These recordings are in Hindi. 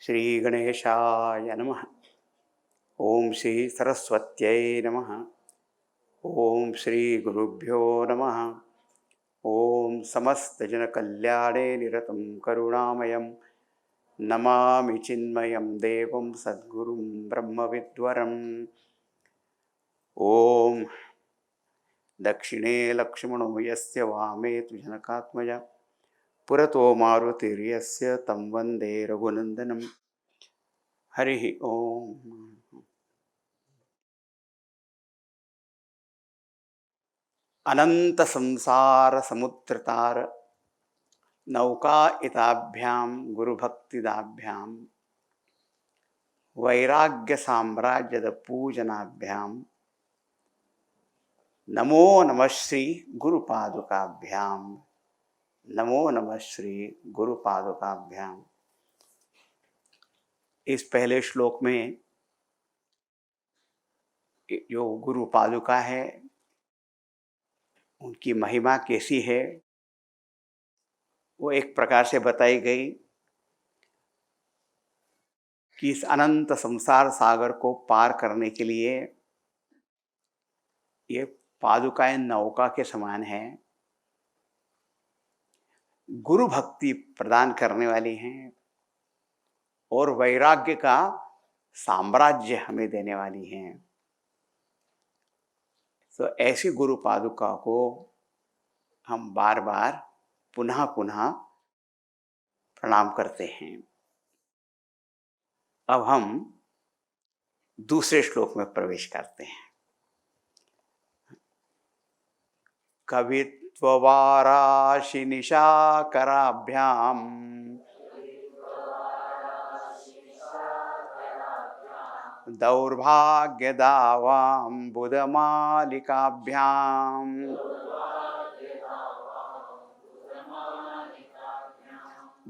श्री गणेशाय नमः। ओम श्री सरस्वत्यै नमः। ओम श्री गुरुभ्यो नमः। ओम समस्त जन कल्याणे निरतं करुणामयं नमामि चिन्मयं देवं सद्गुरुं ब्रह्मविद्वरम्। ओम दक्षिणे लक्ष्मणो यस्य वामे तु जनकात्मजा पुरतो मारुतिर्यस्य तं वन्दे रघुनन्दनं। हरिः ओम। अनंत संसार समुद्रतार नौका इताभ्यां गुरुभक्तिदाभ्यां वैराग्य साम्राज्यद पूजनाभ्यां नमो नमः श्री गुरुपादुकाभ्यां। नमो नमः श्री गुरुपादुकाभ्यां। इस पहले श्लोक में जो गुरु पादुका है उनकी महिमा कैसी है वो एक प्रकार से बताई गई कि इस अनंत संसार सागर को पार करने के लिए ये पादुकाएं नौका के समान हैं, गुरु भक्ति प्रदान करने वाली हैं और वैराग्य का साम्राज्य हमें देने वाली हैं। तो ऐसी गुरु पादुका को हम बार बार पुनः पुनः प्रणाम करते हैं। अब हम दूसरे श्लोक में प्रवेश करते हैं। कवित्ववाराशि निशाकराभ्याम दौर्भाग्यदावाम्बुदमालिकाभ्याम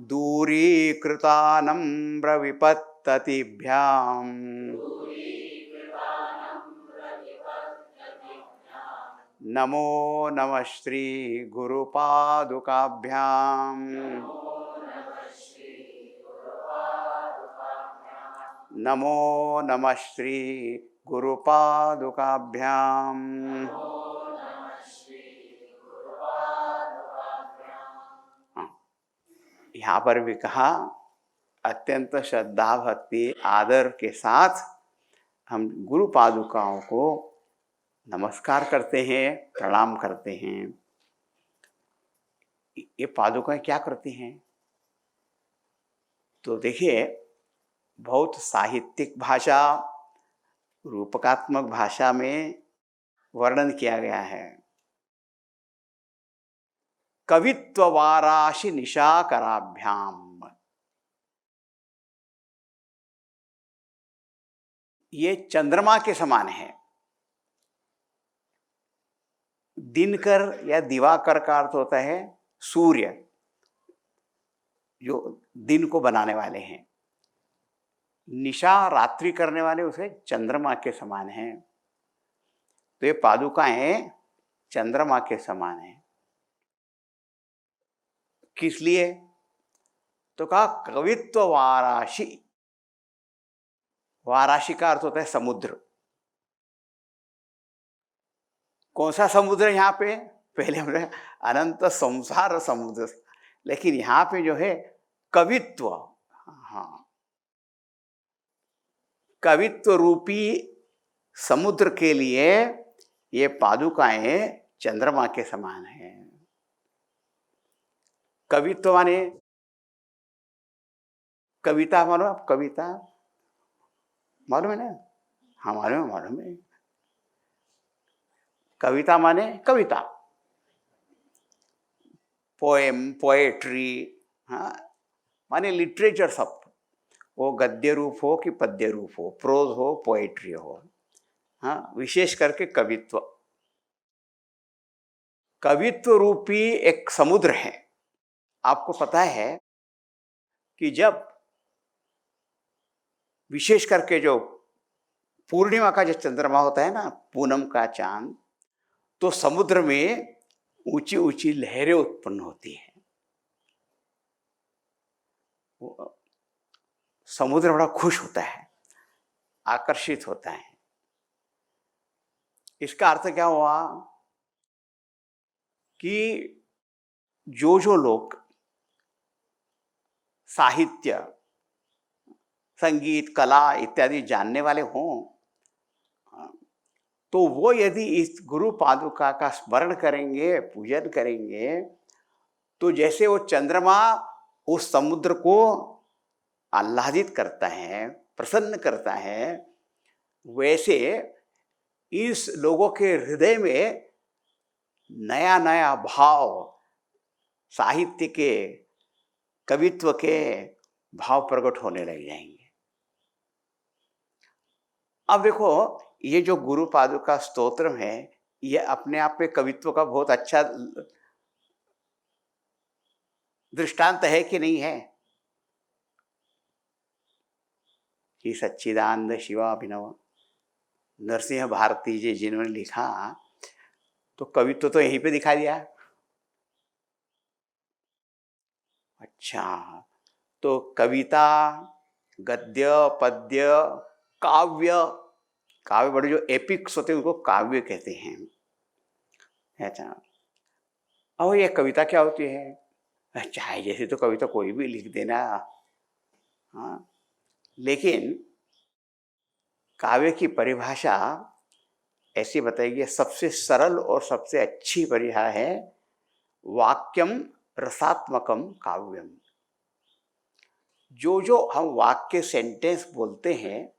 दूरीकृतानम्रविपत्ततिभ्याम नमो नमः श्री गुरुपादुकाभ्याम। नमो नमः श्री गुरुपादुकाभ्याम। यहाँ पर भी कहा अत्यंत श्रद्धा भक्ति आदर के साथ हम गुरु पादुकाओं को नमस्कार करते हैं, प्रणाम करते हैं। ये पादुकाएं क्या करती हैं? तो देखिए, बहुत साहित्यिक भाषा, रूपकात्मक भाषा में वर्णन किया गया है। कवित्ववाराशि निशाकराभ्याम, ये चंद्रमा के समान है। दिनकर या दिवाकर का अर्थ होता है सूर्य, जो दिन को बनाने वाले हैं। निशा रात्रि करने वाले उसे चंद्रमा के समान हैं। तो ये पादुकाएं चंद्रमा के समान हैं। किस लिए? तो कहा कवित्व वाराशि। वाराशि का अर्थ होता है समुद्र। कौन सा समुद्र यहाँ पे? पहले हमने अनंत संसार समुद्र, लेकिन यहाँ पे जो है कवित्व, हाँ, कवित्व रूपी समुद्र के लिए ये पादुकाएं चंद्रमा के समान हैं। कवित्व माने कविता, मालूम आप? कविता मालूम है ना? हाँ मालूम है। कविता माने कविता, पोएम, पोएट्री, हाँ, माने लिटरेचर सब, वो गद्य रूप हो कि पद्य रूप हो, प्रोज हो, पोएट्री हो, हाँ, विशेष करके कवित्व। कवित्व रूपी एक समुद्र है। आपको पता है कि जब विशेष करके जो पूर्णिमा का जो चंद्रमा होता है ना, पूनम का चांद, तो समुद्र में ऊंची ऊंची लहरें उत्पन्न होती हैं। समुद्र बड़ा खुश होता है, आकर्षित होता है। इसका अर्थ क्या हुआ कि जो जो लोग साहित्य, संगीत, कला इत्यादि जानने वाले हों, तो वो यदि इस गुरु पादुका का स्मरण करेंगे, पूजन करेंगे, तो जैसे वो चंद्रमा उस समुद्र को आह्लादित करता है, प्रसन्न करता है, वैसे इस लोगों के हृदय में नया नया भाव, साहित्य के, कवित्व के भाव प्रकट होने लग जाएंगे। अब देखो, ये जो गुरु पादुका स्तोत्र है, ये अपने आप में कवित्व का बहुत अच्छा दृष्टांत है कि नहीं है? कि सच्चिदानंद शिवाभिनव नरसिंह भारती जी जिन्होंने लिखा, तो कवित्व तो यहीं पे दिखा दिया। अच्छा, तो कविता, गद्य, पद्य, काव्य, काव्य बड़े जो एपिक्स होते हैं उनको काव्य कहते हैं। अच्छा, अब ये कविता क्या होती है? चाहे जैसे तो कविता कोई भी लिख देना, हाँ, लेकिन काव्य की परिभाषा ऐसी बताइए, सबसे सरल और सबसे अच्छी परिभाषा है वाक्यम रसात्मकम काव्यम। जो जो हम वाक्य, सेंटेंस बोलते हैं,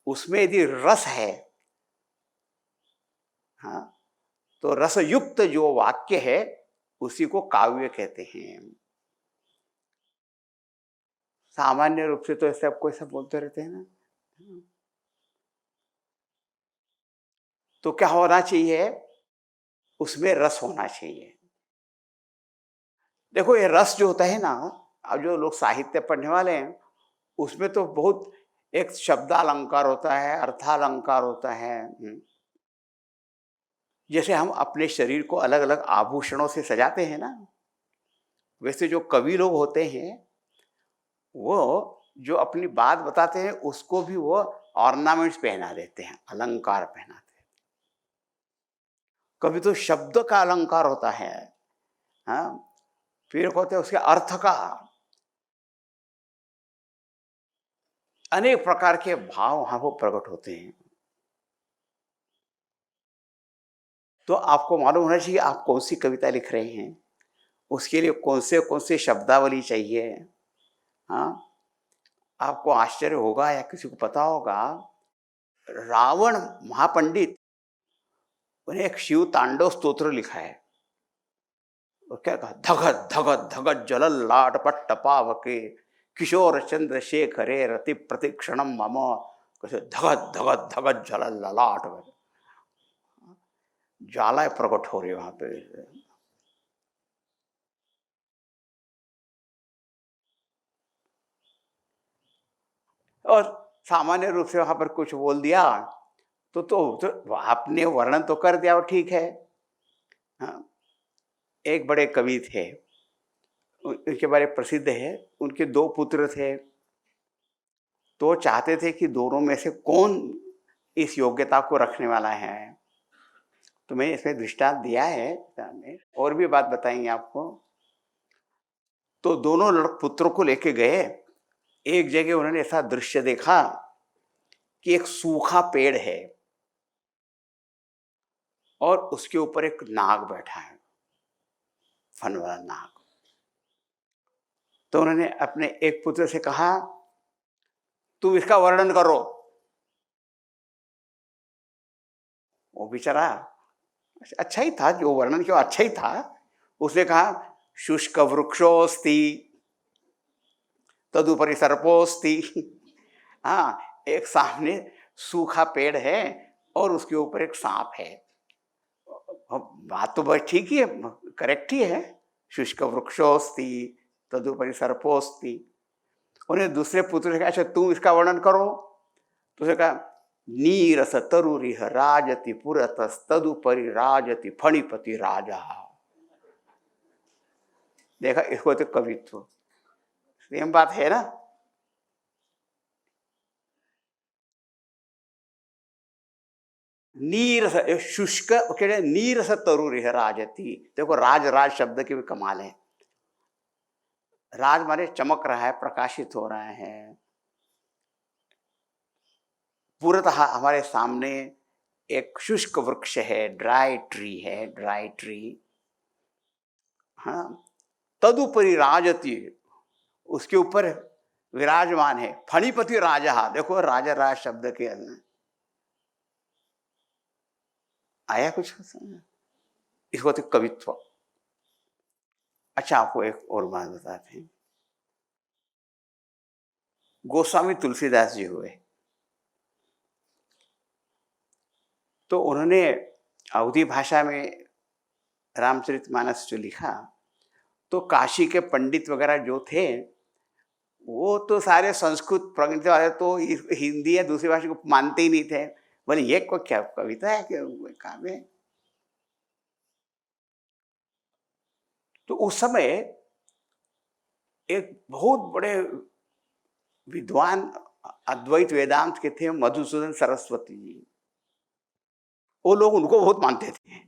उसमें यदि रस है, हाँ, तो रसयुक्त जो वाक्य है उसी को काव्य कहते हैं। सामान्य रूप से तो ऐसे आप कोई सब बोलते रहते हैं ना, तो क्या होना चाहिए? उसमें रस होना चाहिए। देखो, ये रस जो होता है ना, अब जो लोग साहित्य पढ़ने वाले हैं उसमें तो बहुत एक शब्दालंकार होता है, अर्थालंकार होता है। जैसे हम अपने शरीर को अलग अलग आभूषणों से सजाते हैं ना, वैसे जो कवि लोग होते हैं वो जो अपनी बात बताते हैं उसको भी वो ऑर्नामेंट्स पहना देते हैं, अलंकार पहनाते हैं। कभी तो शब्द का अलंकार होता है, हाँ, फिर होते हैं उसके अर्थ का, अनेक प्रकार के भाव वहां वो प्रकट होते हैं। तो आपको मालूम होना चाहिए आप कौन सी कविता लिख रहे हैं, उसके लिए कौन से शब्दावली चाहिए। हाँ, आपको आश्चर्य होगा या किसी को पता होगा, रावण महापंडित, उन्हें एक शिव तांडव स्तोत्र लिखा है। और क्या कहा? धगत धगत धगत जलल लाट पट्ट पावके किशोर चंद्र शेखरे रति प्रतिक्षणम मम। कैसे धगत धगत धगत जलल ललाट, ज्वालाएं प्रकट हो रही वहां पे। और सामान्य रूप से वहां पर कुछ बोल दिया तो आपने वर्णन तो कर दिया, और ठीक है। हाँ, एक बड़े कवि थे, उनके बारे में प्रसिद्ध है, उनके दो पुत्र थे, तो चाहते थे कि दोनों में से कौन इस योग्यता को रखने वाला है। तो मैंने इसमें दृष्टांत दिया है, और भी बात बताएंगे आपको। तो दोनों पुत्रों को लेके गए, एक जगह उन्होंने ऐसा दृश्य देखा कि एक सूखा पेड़ है और उसके ऊपर एक नाग बैठा है, फन वाला नाग। तो उन्होंने अपने एक पुत्र से कहा, तू इसका वर्णन करो। वो बेचारा अच्छा ही था, जो वर्णन किया अच्छा ही था। उसने कहा, शुष्क वृक्षोस्ति तदुपरि सर्पोस्ति। हाँ, एक सामने सूखा पेड़ है और उसके ऊपर एक सांप है। बात तो बस ठीक ही है, करेक्ट ही है। शुष्क वृक्षोस्ति तदुपरि सर्पोस्ति। उन्हें दूसरे पुत्र से कहा, अच्छा तुम इसका वर्णन करो। तो उसने कहा, नीरस तरुरिह राजति पुरतस तदुपरि राजति फणिपति राजा। देखा, इसको तो कवित्व, सेम बात है ना। नीरस शुष्क कहते नीरस तरुरिह राजती। देखो राज राज शब्द की भी कमाल है। राज माने चमक रहा है, प्रकाशित हो रहा है। पूर्णतः हमारे सामने एक शुष्क वृक्ष है, ड्राई ट्री है, ड्राई ट्री। हाँ, तदुपरि राजती, उसके ऊपर विराजमान है फणिपति राजा। देखो राजा राज शब्द के अंदर आया कुछ, इसको तो कवित्व। अच्छा, आपको एक और बात बताते हैं। गोस्वामी तुलसीदास जी हुए, तो उन्होंने अवधी भाषा में रामचरितमानस जो लिखा, तो काशी के पंडित वगैरह जो थे वो तो सारे संस्कृत प्रगति वाले तो हिंदी या दूसरी भाषा को मानते ही नहीं थे। बोले ये को क्या कविता है, क्या काव्य है। तो उस समय एक बहुत बड़े विद्वान अद्वैत वेदांत के थे मधुसूदन सरस्वती जी। वो लोग उनको बहुत मानते थे।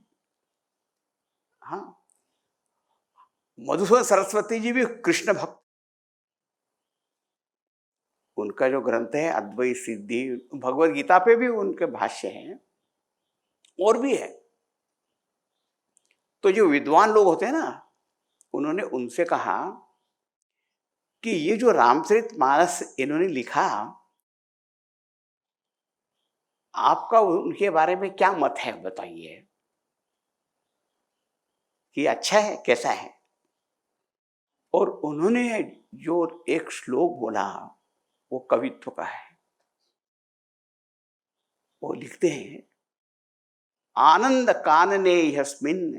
हाँ, मधुसूदन सरस्वती जी भी कृष्ण भक्त। उनका जो ग्रंथ है अद्वैत सिद्धि, भगवत गीता पे भी उनके भाष्य हैं और भी है। तो जो विद्वान लोग होते हैं ना, उन्होंने उनसे कहा कि ये जो रामचरितमानस इन्होंने लिखा, आपका उनके बारे में क्या मत है, बताइए कि अच्छा है कैसा है। और उन्होंने जो एक श्लोक बोला वो कवित्व का है। वो लिखते हैं, आनंद कानने यस्मिन्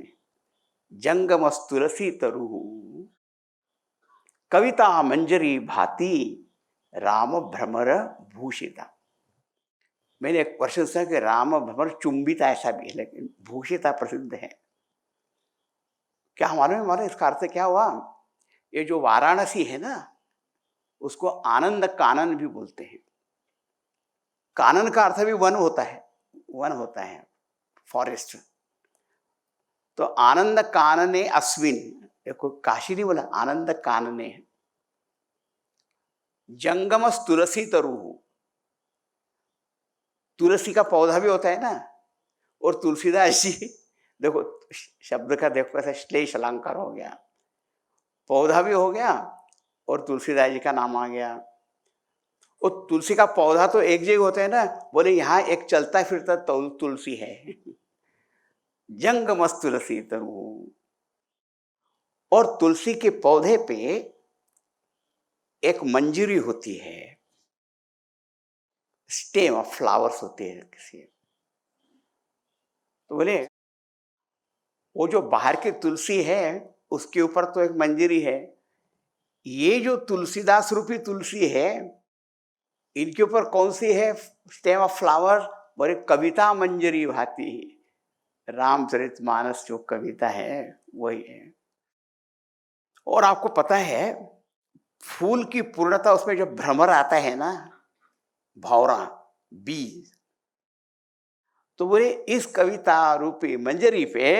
जंगमस्तुलसी तरु कविता मंजरी भाति राम भ्रमर भूषिता। मैंने एक वर्ष सुना कि राम भ्रमर चुंबिता ऐसा भी है, लेकिन भूषिता प्रसिद्ध है। क्या हमारे हमारे इसका अर्थ क्या हुआ? ये जो वाराणसी है ना, उसको आनंद कानन भी बोलते हैं। कानन का अर्थ भी वन होता है, वन होता है, फॉरेस्ट। तो आनंद कानने अस्विन, देखो काशी नहीं बोला, आनंद कानने। जंगमस तुलसी तरु, तुलसी का पौधा भी होता है ना। और तुलसीदास जी, देखो शब्द का देखो ऐसा श्लेष अलंकार हो गया, पौधा भी हो गया और तुलसीदास जी का नाम आ गया। और तुलसी का पौधा तो एक जगह होता है ना, बोले यहाँ एक चलता फिरता तुलसी है। जंगमस तुलसी तरु। और तुलसी के पौधे पे एक मंजरी होती है, स्टेम ऑफ फ्लावर्स होते हैं किसी। तो बोले वो जो बाहर की तुलसी है उसके ऊपर तो एक मंजरी है, ये जो तुलसीदास रूपी तुलसी है इनके ऊपर कौन सी है स्टेम ऑफ फ्लावर? बोले कविता मंजरी भाती। रामचरितमानस जो कविता है वही है। और आपको पता है फूल की पूर्णता उसमें जो भ्रमर आता है ना, भौरा बीज, तो बोले इस कविता रूपी मंजरी पे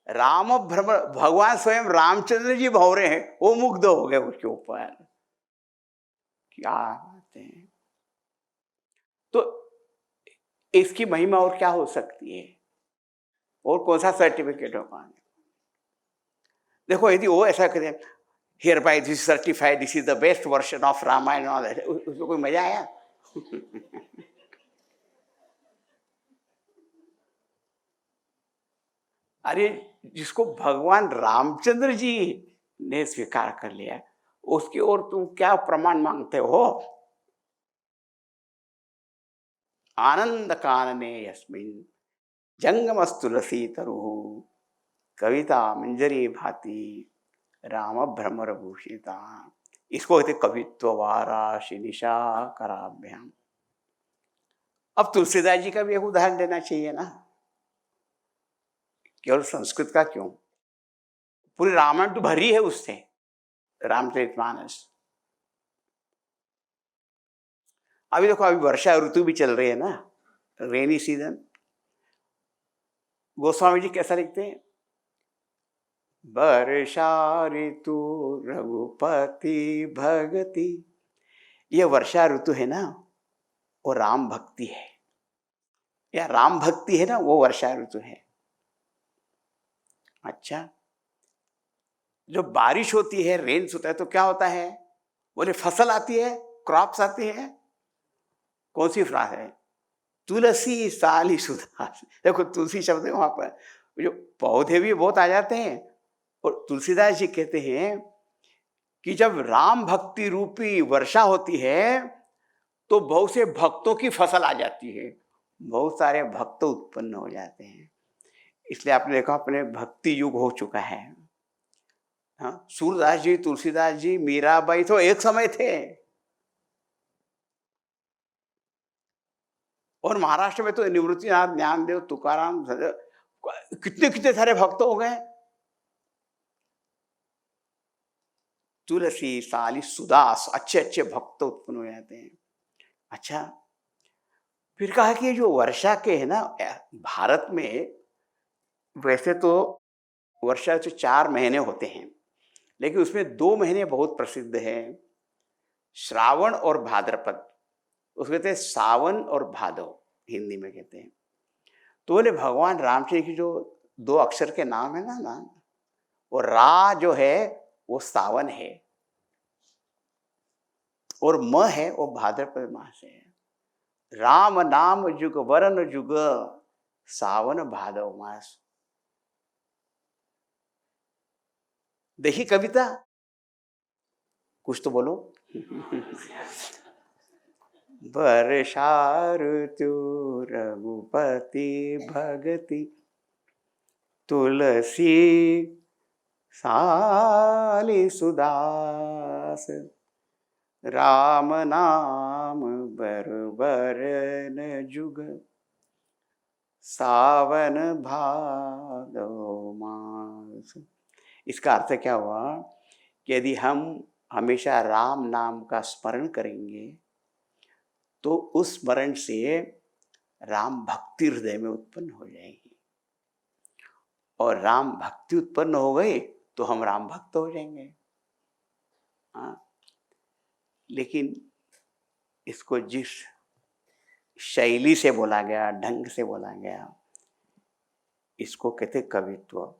राम भ्रमर, भगवान स्वयं रामचंद्र जी भौरे हैं, वो मुग्ध हो गए उसके ऊपर। क्या बात है। तो इसकी महिमा और क्या हो सकती है? और कौन सा सर्टिफिकेट होगा? देखो यदि वो ऐसा करें, hereby this certified this is the best version of Ramayan, उसमें कोई मजा आया? अरे जिसको भगवान रामचंद्र जी ने स्वीकार कर लिया, उसकी ओर तुम क्या प्रमाण मांगते हो? आनंद कानने यस्मिन् जंगमस्तुलसी तरु कविता मंजरी भाति राम भ्रमर भूषिता। इसको कहते कवित्व वाराशी निशा कराभ्याम। अब तुलसीदास जी का भी एक उदाहरण देना चाहिए ना, केवल संस्कृत का क्यों, पूरी रामायण तो भरी है उससे, रामचरितमानस। अभी देखो अभी वर्षा ऋतु भी चल रही है ना, रेनी सीजन। गोस्वामी जी कैसा लिखते हैं? वर्षा ऋतु रघुपति भगति। ये वर्षा ऋतु है ना, वो राम भक्ति है, या राम भक्ति है ना, वो वर्षा ऋतु है। अच्छा, जो बारिश होती है, रेन्स होता है, तो क्या होता है? बोले फसल आती है, क्रॉप्स आती है। कौन सी फ्रास है? तुलसी साली सुधा। देखो तुलसी शब्द है वहां पर, जो पौधे भी बहुत आ जाते हैं। और तुलसीदास जी कहते हैं कि जब राम भक्ति रूपी वर्षा होती है तो बहुत से भक्तों की फसल आ जाती है, बहुत सारे भक्त उत्पन्न हो जाते हैं। इसलिए आपने देखा अपने भक्ति युग हो चुका है। हाँ, सूरदास जी, तुलसीदास जी, मीराबाई तो एक समय थे। और महाराष्ट्र में तो निवृत्तिनाथ, ज्ञानदेव, तुकाराम, कितने कितने सारे भक्त हो गए। तुलसी साली सुदास, अच्छे अच्छे भक्त उत्पन्न हो जाते हैं। अच्छा, फिर कहा कि ये जो वर्षा के है ना, भारत में वैसे तो वर्षा से 4 महीने होते हैं, लेकिन उसमें 2 महीने बहुत प्रसिद्ध हैं, श्रावण और भाद्रपद। उसको कहते हैं सावन और भादव, हिंदी में कहते हैं। तो बोले भगवान रामचंद्र की जो 2 अक्षर के नाम है ना, वो रा जो है वो सावन है, और म है वो भाद्रपद मास है। राम नाम जुग वरन जुग, सावन भादव मास। देखी कविता, कुछ तो बोलो। वर्षा ऋतु रघुपति भगति, तुलसी साली सुदास, राम नाम बरबरन जुग, सावन भादव मास। इसका अर्थ क्या हुआ कि यदि हम हमेशा राम नाम का स्मरण करेंगे तो उस स्मरण से राम भक्ति हृदय में उत्पन्न हो जाएगी, और राम भक्ति उत्पन्न हो गई तो हम राम भक्त हो जाएंगे। हाँ, लेकिन इसको जिस शैली से बोला गया, ढंग से बोला गया, इसको कहते कवित्व।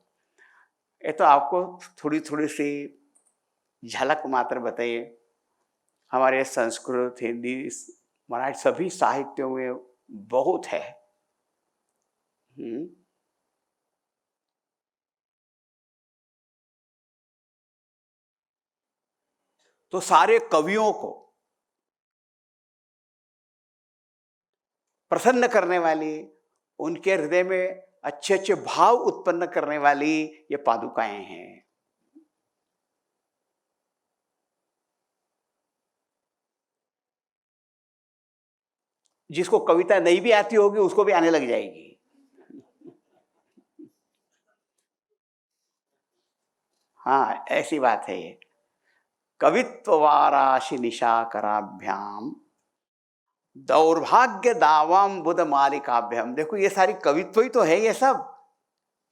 ये तो आपको थोड़ी थोड़ी सी झलक मात्र बताइए। हमारे संस्कृत, हिंदी, मराठी सभी साहित्यों में बहुत है। तो सारे कवियों को प्रसन्न करने वाली, उनके हृदय में अच्छे अच्छे भाव उत्पन्न करने वाली ये पादुकाएं हैं। जिसको कविता नहीं भी आती होगी उसको भी आने लग जाएगी। हाँ, ऐसी बात है ये। कवित्ववाराशि निशाकराभ्याम, दौर्भाग्य दावाम बुध मालिकाभ्याम। देखो ये सारी कवित्व ही तो है, ये सब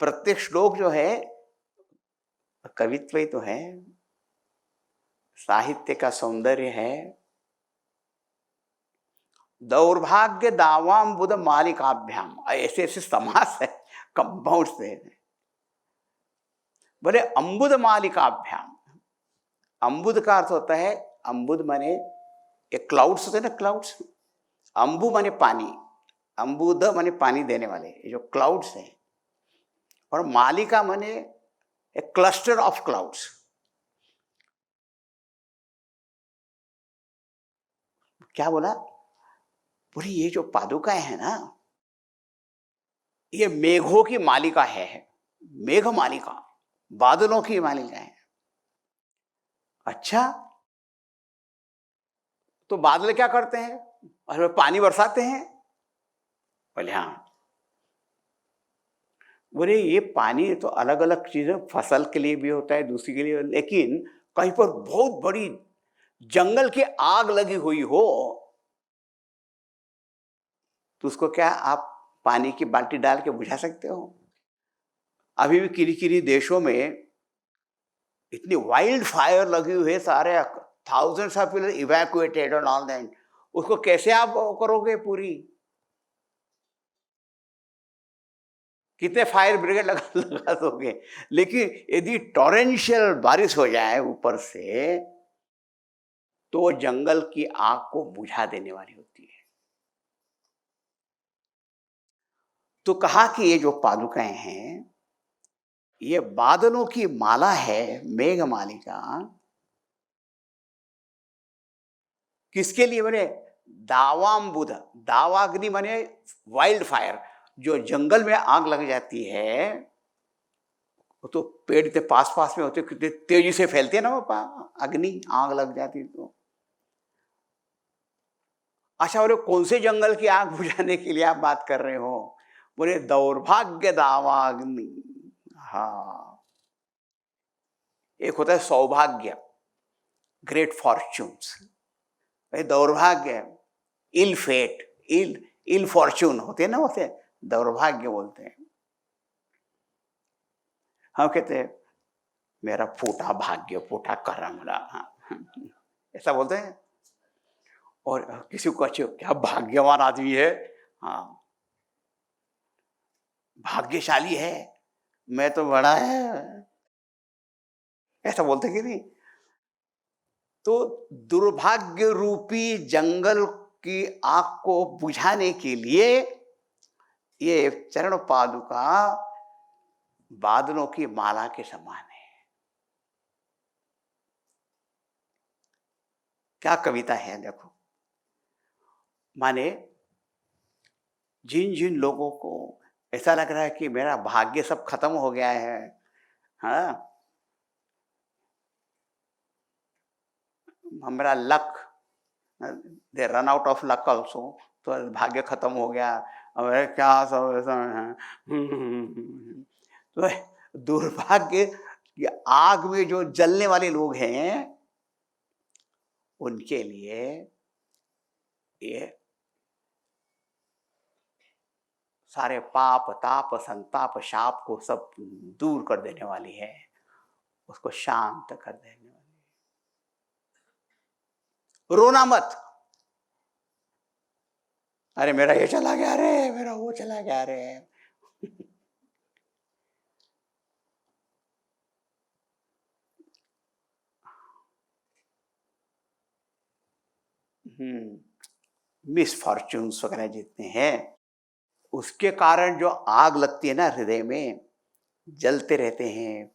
प्रत्येक श्लोक जो है कवित्व ही तो है, साहित्य का सौंदर्य है। दौर्भाग्य दावाम बुध मालिकाभ्याम, ऐसे ऐसे समास है, कंपाउंड से। बोले अंबुद मालिकाभ्याम, अंबुद का अर्थ होता है, अंबुद माने एक क्लाउड्स होते हैं ना, क्लाउड्स। अंबु माने पानी, अंबुद माने पानी देने वाले, ये जो क्लाउड्स हैं। और मालिका माने ए क्लस्टर ऑफ क्लाउड्स। क्या बोला? बोले ये जो पादुकाएं है ना, ये मेघों की मालिका है, मेघ मालिका, बादलों की मालिका है। अच्छा, तो बादल क्या करते हैं? और पानी बरसाते हैं। बोले हाँ। बोले ये पानी तो अलग अलग चीजें, फसल के लिए भी होता है, दूसरी के लिए, लेकिन कहीं पर बहुत बड़ी जंगल की आग लगी हुई हो तो उसको क्या आप पानी की बाल्टी डाल के बुझा सकते हो? अभी भी किन्हीं किन्हीं देशों में इतनी वाइल्ड फायर लगी हुई है, सारे थाउजेंड्स ऑफ पीपल इवैक्यूएटेड और ऑल दैट, उसको कैसे आप करोगे पूरी? कितने फायर ब्रिगेड लगा लगा दोगे? लेकिन यदि टॉरेंशियल बारिश हो जाए ऊपर से, तो जंगल की आग को बुझा देने वाली होती है। तो कहा कि ये जो पादुकाएं हैं, ये बादलों की माला है, मेघ मालिका। किसके लिए बने? दावाम्बुध, दावाग्नि बने वाइल्ड फायर। जो जंगल में आग लग जाती है, वो तो पेड़ के पास पास में होते, कितने तेजी से फैलते हैं ना वो अग्नि, आग लग जाती तो। अच्छा, बोले कौन से जंगल की आग बुझाने के लिए आप बात कर रहे हो? बोले दौर्भाग्य दावाग्नि। हाँ, एक होता है सौभाग्य, ग्रेट फॉर्च्यून्स, दौर्भाग्य, इल फेट, इल फॉर्च्यून होते हैं ना, उसे दौर्भाग्य बोलते हैं। हम कहते हैं मेरा फूटा भाग्य, फूटा कर्म रहा, ऐसा बोलते हैं। और किसी को अच्छे, क्या भाग्यवान आदमी है, हाँ भाग्यशाली है, मैं तो बड़ा है, ऐसा बोलते कि नहीं? तो दुर्भाग्य रूपी जंगल की आग को बुझाने के लिए ये चरण पादुका बादलों की माला के समान है। क्या कविता है देखो। माने जिन जिन लोगों को ऐसा लग रहा है कि मेरा भाग्य सब खत्म हो गया है, हाँ हमारा luck, they run out of luck also, तो भाग्य खत्म हो गया, अब क्या सब ऐसा है। तो दुर्भाग्य की आग में जो जलने वाले लोग हैं, उनके लिए ये सारे पाप ताप संताप शाप को सब दूर कर देने वाली है, उसको शांत कर देने वाली है। रोना मत, अरे मेरा ये चला गया रे, मेरा वो चला गया रे। मिसफॉर्च्यून्स वगैरह जितने हैं, उसके कारण जो आग लगती है ना हृदय में, जलते रहते हैं,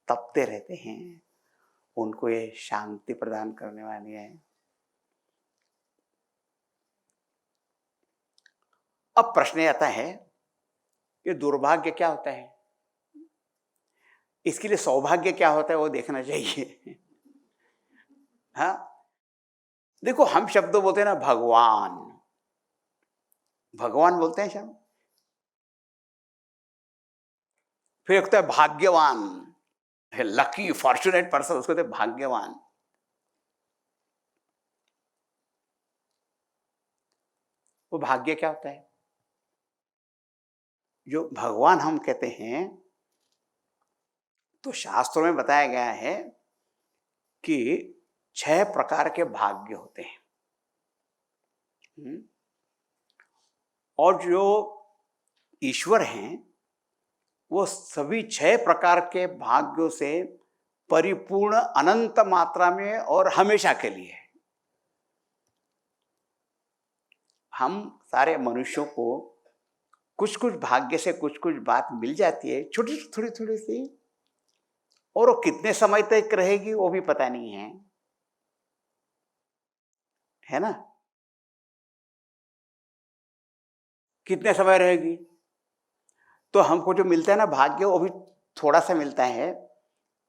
तपते रहते हैं, उनको ये शांति प्रदान करने वाली है। अब प्रश्न आता है, ये दुर्भाग्य क्या होता है? इसके लिए सौभाग्य क्या होता है वो देखना चाहिए। हाँ देखो, हम शब्द बोलते हैं ना, भगवान, भगवान बोलते हैं शब्द। फिर एक होता है भाग्यवान, लकी फॉर्चुनेट पर्सन, उसको कहते हैं भाग्यवान। वो भाग्य क्या होता है? जो भगवान हम कहते हैं, तो शास्त्रों में बताया गया है कि 6 प्रकार के भाग्य होते हैं। और जो ईश्वर हैं, वो सभी 6 प्रकार के भाग्यों से परिपूर्ण अनंत मात्रा में और हमेशा के लिए है। हम सारे मनुष्यों को कुछ कुछ भाग्य से कुछ कुछ बात मिल जाती है, छोटी थोड़ी थोड़ी सी, और वो कितने समय तक रहेगी वो भी पता नहीं है ना? कितने समय रहेगी? तो हमको जो मिलता है ना भाग्य, वो भी थोड़ा सा मिलता है,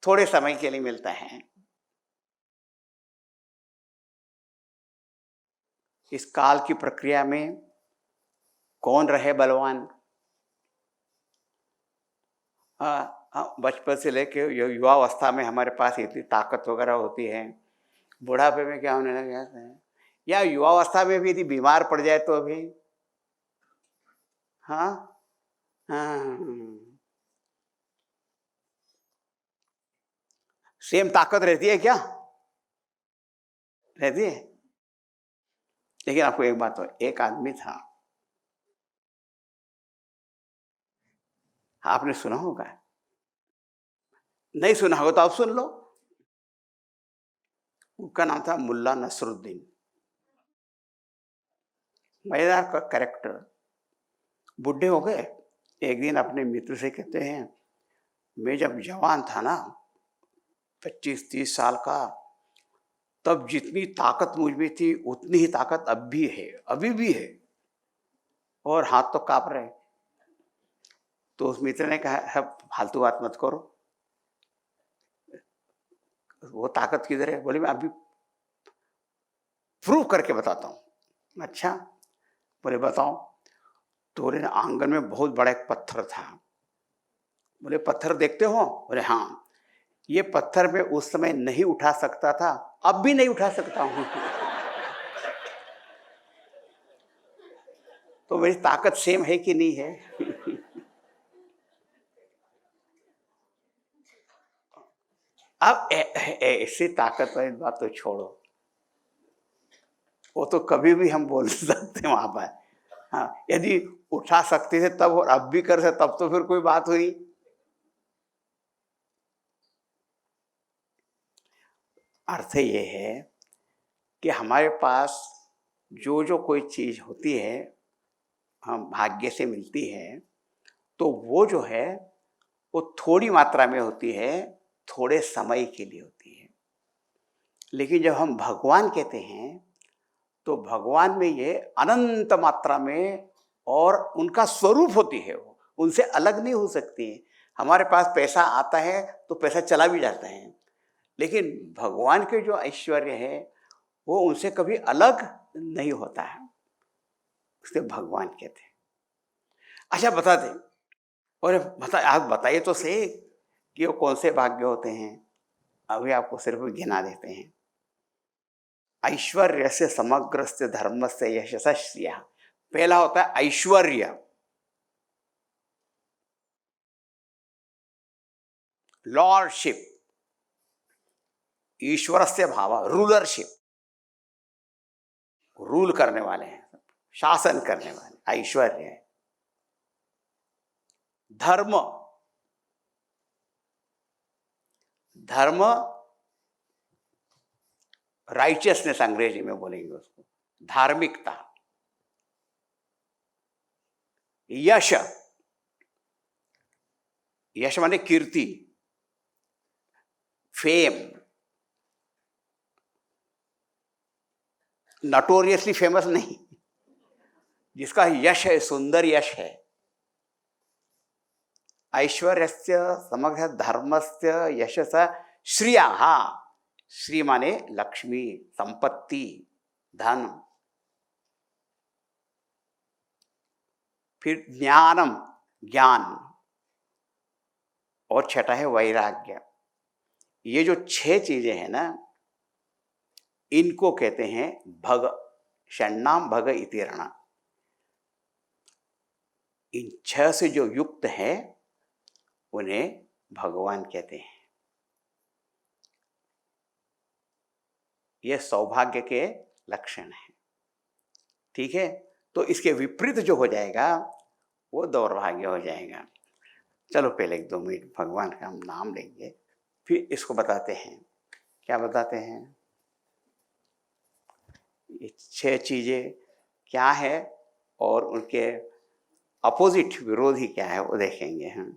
थोड़े समय के लिए मिलता है। इस काल की प्रक्रिया में कौन रहे बलवान? बचपन से लेके युवावस्था में हमारे पास इतनी ताकत वगैरह होती है, बुढ़ापे में क्या होने लगे है? या युवावस्था में भी यदि बीमार पड़ जाए तो अभी, हाँ हाँ, सेम ताकत रहती है क्या? रहती है। लेकिन आपको एक बात हो, एक आदमी था, आपने सुना होगा, नहीं सुना होगा तो आप सुन लो। उसका नाम था मुल्ला नसरुद्दीन। मजेदार का कैरेक्टर। बुढ़े हो गए, एक दिन अपने मित्र से कहते हैं, मैं जब जवान था ना, 25-30 साल का, तब जितनी ताकत मुझ में थी उतनी ही ताकत अब भी है, अभी भी है, और हाथ तो कांप रहे। तो उस मित्र ने कहा, है फालतू बात मत करो, वो ताकत किधर है? बोले मैं अभी प्रूव करके बताता हूँ। अच्छा, बोले बताओ। तो बोले ना, आंगन में बहुत बड़ा एक पत्थर था। बोले पत्थर देखते हो? बोले हाँ। ये पत्थर मैं उस समय नहीं उठा सकता था, अब भी नहीं उठा सकता हूँ। तो मेरी ताकत सेम है कि नहीं है? अब ऐसी ताकत वाली बात तो छोड़ो, वो तो कभी भी हम बोल सकते वहां पर। हाँ, यदि उठा सकते थे तब और अब भी कर सकते तब तो फिर कोई बात हुई। अर्थ ये है कि हमारे पास जो जो कोई चीज होती है, हम भाग्य से मिलती है, तो वो जो है वो थोड़ी मात्रा में होती है, थोड़े समय के लिए होती है। लेकिन जब हम भगवान कहते हैं तो भगवान में ये अनंत मात्रा में, और उनका स्वरूप होती है, वो उनसे अलग नहीं हो सकती है। हमारे पास पैसा आता है तो पैसा चला भी जाता है, लेकिन भगवान के जो ऐश्वर्य है वो उनसे कभी अलग नहीं होता है, उससे भगवान कहते हैं। अच्छा बता दें, और आप बताइए तो सही कि वो कौन से भाग्य होते हैं। अभी आपको सिर्फ गिना देते हैं। ऐश्वर्य से समग्रस्य धर्म से यशस्या। पहला होता है ऐश्वर्य, लॉर्डशिप, ईश्वर से भाव, रूलरशिप, रूल करने वाले हैं, शासन करने वाले, ऐश्वर्य है। धर्म, धर्म राइचियसनेस अंग्रेजी में बोलेंगे उसको, धार्मिकता। यश, यश माने कीर्ति, फेम, नटोरियसली फेमस नहीं, जिसका यश है, सुंदर यश है। ऐश्वर्यस्य समग्र धर्मस्य यशस श्रिया। श्री माने लक्ष्मी, संपत्ति, धन। फिर ज्ञानम, ज्ञान, और छठा है वैराग्य। ये जो 6 चीजें हैं ना, इनको कहते हैं भग, षण्णाम भग इति रणा। इन 6 से जो युक्त है उन्हें भगवान कहते हैं। ये सौभाग्य के लक्षण हैं, ठीक है। तो इसके विपरीत जो हो जाएगा वो दौर्भाग्य हो जाएगा। चलो पहले 1-2 मिनट भगवान का हम नाम लेंगे, फिर इसको बताते हैं। क्या बताते हैं? ये 6 चीजें क्या है और उनके अपोजिट, विरोधी क्या है, वो देखेंगे हम।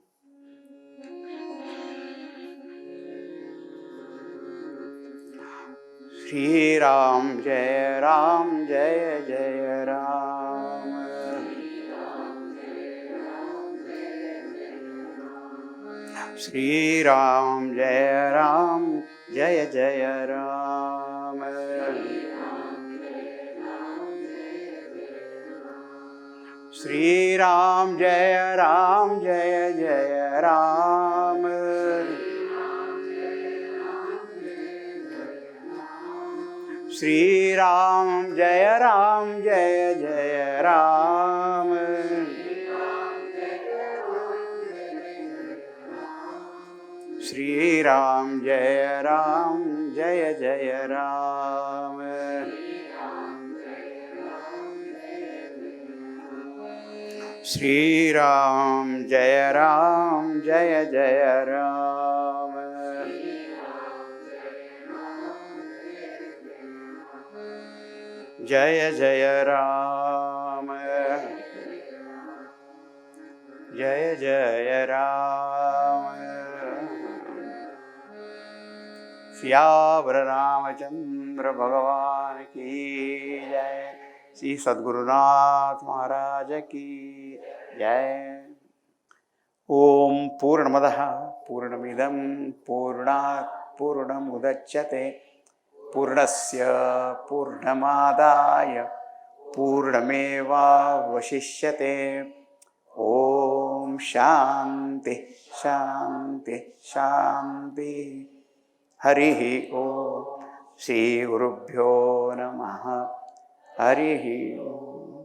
श्री राम जय राम, जय जय राम। श्री राम जय राम, जय जय राम। श्री राम जय राम, जय जय राम। श्री राम जय राम, जय जय राम। श्री राम जय जय राम। श्री राम जय जय राम। जय जय राम जय जय राम। सियावर रामचंद्र भगवान की जय। श्री सद्गुरुनाथ महाराज की जय। ओम पूर्णमदः पूर्णमिदं पूर्णात् पूर्णमुदच्यते पूर्णस्य पूर्णमादाय पूर्णमेवावशिष्यते। ओम शांति शांति शांति। हरि ओम। श्री गुरुभ्यो नमः। हरि ओम।